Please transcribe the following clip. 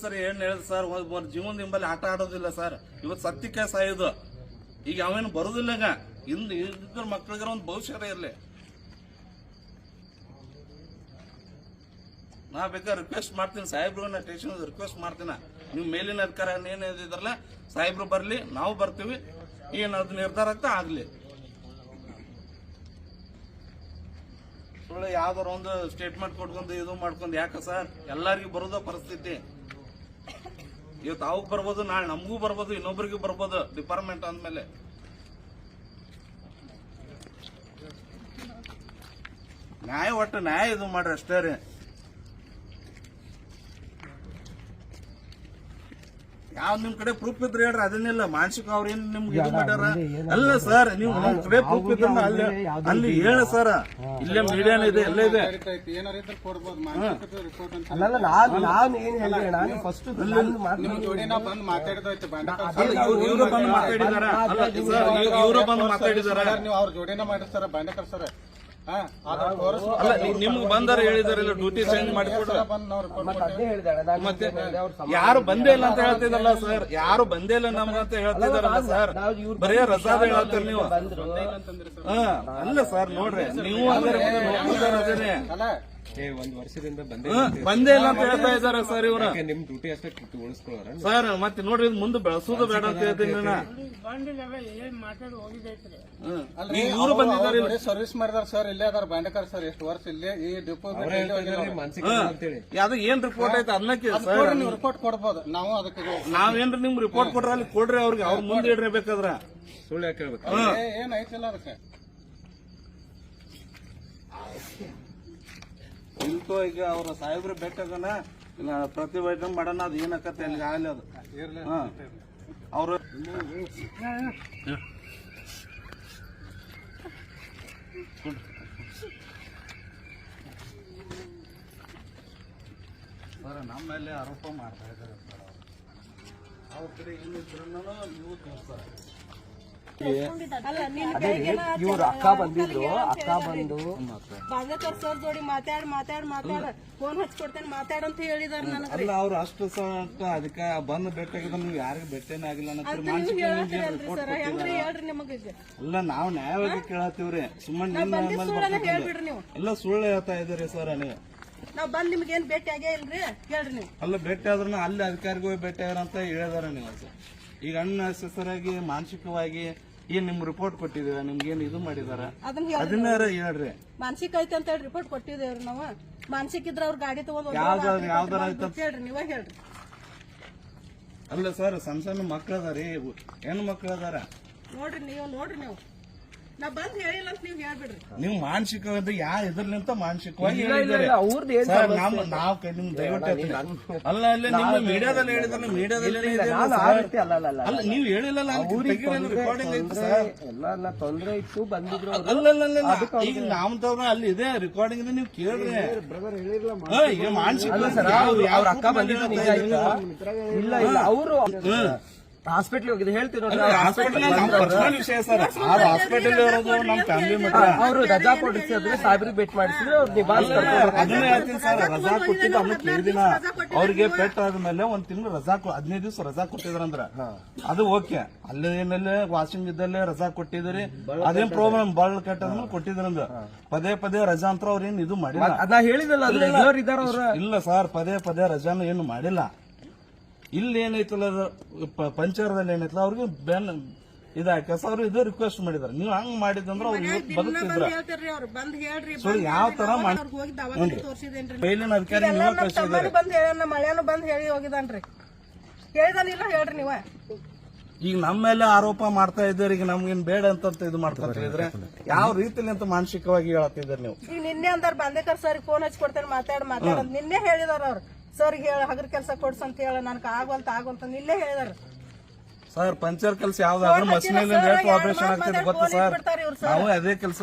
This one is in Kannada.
ಸರ್ ಏನ್ ಹೇಳಿದ್ ಸರ್, ಜೀವನ ನಿಂಬಲ್ಲಿ ಆಟ ಆಡೋದಿಲ್ಲ ಸರ್. ಇವತ್ತು ಸತ್ಯಕ್ಕೆ ಸಾಯೋದು. ಈಗ ಅವೇನು ಬರುದಿಲ್ಲ. ಈಗ ಹಿಂದ್ ಇದ್ರ ಮಕ್ಳಿಗಾರ ಒಂದು ಭವಿಷ್ಯ ಇರ್ಲಿ. ನಾ ಬೇಕಾದ್ರೆ ರಿಕ್ವೆಸ್ಟ್ ಮಾಡ್ತೀನಿ ಸಾಹೇಬ್ರನ್ನ, ಸ್ಟೇಷನ್ ರಿಕ್ವೆಸ್ಟ್ ಮಾಡ್ತೀನಿ. ನೀವು ಮೇಲಿನ ಅಧಿಕಾರ ಏನಿದ್ರಲ್ಲ ಸಾಹೇಬ್ರು ಬರ್ಲಿ, ನಾವು ಬರ್ತೀವಿ. ಏನದು ನಿರ್ಧಾರ ಆಗ್ತಾ ಆಗ್ಲಿ. ಸುಳ್ಳು ಯಾವ್ದಾರ ಒಂದು ಸ್ಟೇಟ್ಮೆಂಟ್ ಕೊಟ್ಕೊಂಡು ಇದು ಮಾಡ್ಕೊಂಡು ಯಾಕ ಸರ್? ಎಲ್ಲರಿಗೂ ಬರೋದ ಪರಿಸ್ಥಿತಿ. ಇವತ್ತು ಅವಕ್ ಬರ್ಬೋದು, ನಾಳೆ ನಮಗೂ ಬರ್ಬೋದು, ಇನ್ನೊಬ್ರಿಗೂ ಬರ್ಬೋದು ಡಿಪಾರ್ಟ್ಮೆಂಟ್ ಅಂದ್ಮೇಲೆ. ಒಟ್ಟು ನ್ಯಾಯ ಇದು ಮಾಡ್ರಿ ಅಷ್ಟೇ ರೀ. ಯಾವ ನಿಮ್ ಕಡೆ ಪ್ರೂಫ್ ಇದ್ರೆ ಹೇಳ್ರಿ, ಅದನ್ನೆಲ್ಲ ಮಾನಸಿಕ ಅವ್ರ ಏನ್ ನಿಮ್ಗೆ ಇದು ಮಾಡ್ಯಾರ ಅಲ್ಲ ಸರ್. ನೀವು ನಿಮ್ ಕಡೆ ಪ್ರೂಫ್ ಇದ್ರ ಅಲ್ಲಿ ಹೇಳ ಸರ್. ಇಲ್ಲೇ ಮೀಡಿಯಾನ ಇದೆ, ಎಲ್ಲ ಇದೆ. ಇವರು ಬಂದು ಮಾತಾಡಿದಾರ, ಇವರು ಬಂದು ಮಾತಾಡಿದಾರ. ನೀವು ಅವ್ರ ಜೋಡಿನ ಮಾಡಿರ್ತಾರ ಬಾಂಡಕರ್ ಸರ್. ನಿಮ್ಗೆ ಬಂದಾರ ಹೇಳಿದಾರಲ್ಲ, ಡ್ಯೂಟಿ ಚೇಂಜ್ ಮಾಡಿಕೊಡ್ರ. ಮತ್ತೆ ಯಾರು ಬಂದೇ ಇಲ್ಲ ಅಂತ ಹೇಳ್ತಿದಲ್ಲ ಸರ್, ಯಾರು ಬಂದೇ ಇಲ್ಲ ನಮ್ಗಂತ ಹೇಳ್ತಿದಾರಲ್ಲ ಸರ್. ಬರೀ ರಜಾದ ಹೇಳ್ತೀರಿ ನೀವು. ಅಲ್ಲ ಸರ್ ನೋಡ್ರಿ, ನೀವು ಅದೇನೆ ಒಂದ್ ವರ್ಷದಿಂದ ಬಂದೇ ಇಲ್ಲ ಅಂತ ಹೇಳ್ತಾ ಇದಾರೆ ಸರ್ ಇವ್ರ. ನಿಮ್ ಡ್ಯೂಟಿ ಅಷ್ಟೇ ಉಳಿಸ್ಕೊಳ್ಳೋರ ಸರ್. ಮತ್ತೆ ನೋಡ್ರಿ, ಮುಂದೆ ಬೆಳೆಸೋದು ಬೇಡ ಅಂತ ಹೇಳ್ತೀನಿ ಇವರು ಬಂದಿದ್ದಾರೆ, ಸರ್ವಿಸ್ ಮಾಡಿದಾರ ಸರ್. ಇಲ್ಲೇ ಅದಾರ ಬಾಂಡಕರ್ ಸರ್. ಎಷ್ಟು ವರ್ಷ ಇಲ್ಲೇ ಈ ಡಿಪೋ ಅದು ಏನ್ ರಿಪೋರ್ಟ್ ಐತೆ ಅದನ್ನಕ್ಕೆ ಸರ್ ನೀವು ರಿಪೋರ್ಟ್ ಕೊಡ್ಬೋದು. ನಾವು ಅದಕ್ಕೆ ನಾವೇನ್ರಿ ನಿಮ್ ರಿಪೋರ್ಟ್ ಕೊಡ್ರ ಅಲ್ಲಿ ಕೊಡ್ರಿ ಅವ್ರಿಗೆ, ಅವ್ರ ಮುಂದೆ ಇಡ್ರಿ ಬೇಕಾದ್ರ. ಸುಳ್ಳು ಯಾಕೆ ಹೇಳ್ಬೇಕು? ಏನ್ ಐತಿಲ್ಲ ಅದಕ್ಕೆ ಇಂತೋ. ಈಗ ಅವ್ರ ಸಾಹೇಬ್ರ ಬೆಟ್ಟಗನ ಪ್ರತಿಭಟನೆ ಮಾಡೋಣ, ಅದು ಏನಕತ್ತೆ ಅಲ್ಲಿ ಆಗಲಿ ಅದು. ಅವರು ಸರ್ ನಮ್ಮ ಮೇಲೆ ಆರೋಪ ಮಾಡ್ತಾ ಇದ್ದಾರೆ ಸರ್. ಅವ್ರ ಕಡೆ ಏನಿದ್ರು ನೀವು ತೋರಿಸ್ತಾರೆ. ಇವ್ರು ಅಕ್ಕ ಬಂದಿದ್ರು, ಅಕ್ಕ ಬಂದು ಬಾಂಡಕರ್ ಸರ್ ಜೋಡಿ ಮಾತಾಡ ಫೋನ್ ಹಚ್ಕೊಡ್ತೇನೆ ಮಾತಾಡಂತ ಹೇಳಿದಾರ ನನಗೆ. ಅಲ್ಲ ಅವ್ರು ಅಷ್ಟು ಅದಕ್ಕೆ ಬಂದು ಭೇಟಿಯಾಗಿದ, ನೀವು ಯಾರಿಗೂ ಭೇಟಿನೇ ಆಗಿಲ್ಲ ಅನ್ನೋದು ಹೇಳ್ರಿ ನಿಮಗೆ. ಅಲ್ಲ ನಾವು ನ್ಯಾಯವಾಗಿ ಕೇಳತ್ತೀವ್ರಿ, ಸುಮ್ಮನೆ ಹೇಳ್ಬಿಡ್ರಿ ನೀವು. ಎಲ್ಲ ಸುಳ್ಳು ಹೇಳ್ತಾ ಇದ್ದೀರಿ ಸರ್ ನೀವು. ನಾವ್ ಬಂದ್ ನಿಮ್ಗೆ ಏನ್ ಭೇಟಿ ಆಗೇ ಇಲ್ರಿ ಹೇಳ್ರಿ ನೀವು. ಅಲ್ಲ ಭೇಟಿ ಆದ್ರೂ ಅಲ್ಲಿ ಅಧಿಕಾರಿಗೂ ಭೇಟಿ ಆಗ್ಯಾರ ಅಂತ ಹೇಳಿದಾರ ನೀವು. ಈಗ ಅನ್ನೆಸೆಸರಿಯಾಗಿ ಮಾನಸಿಕವಾಗಿ ಏನ್ ನಿಮ್ ರಿಪೋರ್ಟ್ ಕೊಟ್ಟಿದೀರ, ನಿಮ್ಗೇನ್ ಇದು ಮಾಡಿದಾರ ಅದನ್ನಾರ ಹೇಳ್ರಿ. ಮಾನಸಿಕ ಐತೆ ಅಂತ ಹೇಳಿ ರಿಪೋರ್ಟ್ ಕೊಟ್ಟಿದ್ದೇವ್ರಿ ನಾವು. ಮಾನಸಿಕ ಇದ್ರ ಅವ್ರ ಗಾಡಿ ತಗೊಂಡ್ ಯಾವ್ದಾರ ಹೇಳ್ರಿ, ನೀವ ಹೇಳ್ರಿ. ಅಲ್ಲ ಸರ್, ಸಣ್ಣ ಸಣ್ಣ ಮಕ್ಳು ಅದಾರಿ, ಹೆಣ್ಣು ಮಕ್ಳು ಅದಾರ. ನೋಡ್ರಿ ನೀವು ನಾ ಬಂದ್ ಹೇಳಿಲ್ಲ ಅಂತ ನೀವ್ ಹೇಳ್ಬಿಡ್ರಿ. ನೀವು ಮಾನಸಿಕವಾಗಿ ಇದ್ರಲಿಂತ ಮಾನಸಿಕವಾಗಿ ಹೇಳಿದ್ದಾರೆ ಸರ್. ನಾವು ನಿಮ್ ದಯವಿಟ್ಟು ಅಲ್ಲ ಅಲ್ಲ ನಿಮ್ಮ ಮೀಡಿಯಾದಲ್ಲಿ ಹೇಳಿದ್ರೆ ಮೀಡಿಯಾದಲ್ಲಿ ಅಲ್ಲ ನೀವು ಹೇಳಿಲ್ಲ, ರೆಕಾರ್ಡಿಂಗ್ ಐತಿ ಸರ್. ಎಲ್ಲ ತೊಂದ್ರೆ ಇತ್ತು ಬಂದಿದ್ರು. ಅಲ್ಲ ಈಗ ನಾಮದವ್ರ ಅಲ್ಲಿ ಇದೆ ರೆಕಾರ್ಡಿಂಗ್, ನೀವು ಕೇಳ್ರಿ. ಈಗ ಮಾನಸಿಕ ಅಕ್ಕ ಬಂದಿದ್ರು ಇಲ್ಲ ಅವರು ಹಾಸ್ಪಿಟಲ್ ಹೋಗಿದ್ದು ಹೇಳ್ತೀವಿ. ಪರ್ಸನಲ್ ವಿಷಯ ಸರ್. ಹಾಸ್ಪಿಟಲ್ ಇರೋದು ನಮ್ಮ ಫ್ಯಾಮಿಲಿ ಮೆಂಬರ್. ಅವರು ರಜಾ ಕೊಡಿಸಿದ್ರೆ ಸಾಹೇಬ್ರಿಗೆ ಭೇಟಿ ಮಾಡಿಸಿದ್ರೆ ಅವ್ರು ಅದನ್ನೇ ಹೇಳ್ತೀನಿ ಸರ್. ರಜಾ ಕೊಟ್ಟಿದ್ದು ಅವ್ನು ಕೇಳಿದಿನ ಅವ್ರಿಗೆ ಪೆಟ್ ಆದ್ಮೇಲೆ ಒಂದ್ ತಿಂಗಳು ರಜಾ 15 ದಿವಸ ರಜಾ ಕೊಟ್ಟಿದ್ರಂದ್ರ ಅದು ಓಕೆ. ಅಲ್ಲಿ ಏನಲ್ಲಿ ವಾಷಿಂಗ್ ಇದ್ದಲ್ಲೇ ರಜಾ ಕೊಟ್ಟಿದ್ರಿ, ಅದೇನ್ ಪ್ರಾಬ್ಲಮ್ ಬಾಳ್ ಕಟ್ಟದ್ಮೇಲೆ ಕೊಟ್ಟಿದ್ರಂದ್ರ ಪದೇ ರಜಾ ಅಂತ ಅವ್ರ ಏನ್ ಇದು ಮಾಡಿಲ್ಲ. ಹೇಳಿದಲ್ಲ ಇಲ್ಲ ಸರ್, ಪದೇ ರಜಾನು ಏನು ಮಾಡಿಲ್ಲ. ಇಲ್ಲಿ ಏನೈತಲ್ಲ ಪಂಚಾಯತ್ದಲ್ಲಿ ಏನೈತಲ್ಲ ಅವ್ರಿಗೆ ಬ್ಯಾನ್ ಇದಾಕ ಅವ್ರು ಇದು ರಿಕ್ವೆಸ್ಟ್ ಮಾಡಿದಾರೆ. ನೀವು ಹಂಗ್ ಮಾಡಿದಂದ್ರೆ ಅವ್ರು ಇವತ್ತು ಬದುಕ್ತಿದ್ರ. ಸೊ ಯಾವ ತರ ಮೇಲಿನ ಅಧಿಕಾರಿ ನೀವು ಕಳಿಸಿದ್ದಾರೆ. ಮಳೆನೂ ಬಂದ್ ಹೇಳಿ ಹೋಗಿದಾನ್ರಿ, ಹೇಳಿದಾನಿಲ್ಲ ಹೇಳ್ರಿ ನೀವ. ಈಗ ನಮ್ಮ ಮೇಲೆ ಆರೋಪ ಮಾಡ್ತಾ ಇದ್ದಾರೆ. ಈಗ ನಮ್ಗೇನ್ ಬೇಡ ಅಂತ ಇದು ಮಾಡ್ತಾ ಇದ್ರೆ ಯಾವ ರೀತಿಲಿ ಅಂತ ಮಾನಸಿಕವಾಗಿ ಹೇಳ್ತಿದ್ದಾರೆ ನೀವು. ಈಗ ನಿನ್ನೆ ಅಂದಾರ ಬಾಂಡೇಕರ್ ಸರ್ ಫೋನ್ ಹಚ್ಕೊಡ್ತೇನೆ ಮಾತಾಡ ನಿನ್ನೆ ಹೇಳಿದಾರ ಅವ್ರು. ಸರ್ ಹೇಳ ಹಗರ್ ಕೆಲಸ ಕೊಡ್ಸ ಅಂತ ಹೇಳ ನನ್ಗೆ ಆಗವಲ್ತ ನಿನ್ನೆ ಹೇಳಿದಾರ ಸರ್. ಪಂಚರ್ ಕೆಲಸ ಯಾವ್ದಾದ್ರು ಮಷಿನಲ್ಲಿ ಆಪರೇಷನ್ ಆಗ್ತದೆ ಗೊತ್ತಾ ಸರ್. ನಾವು ಅದೇ ಕೆಲಸ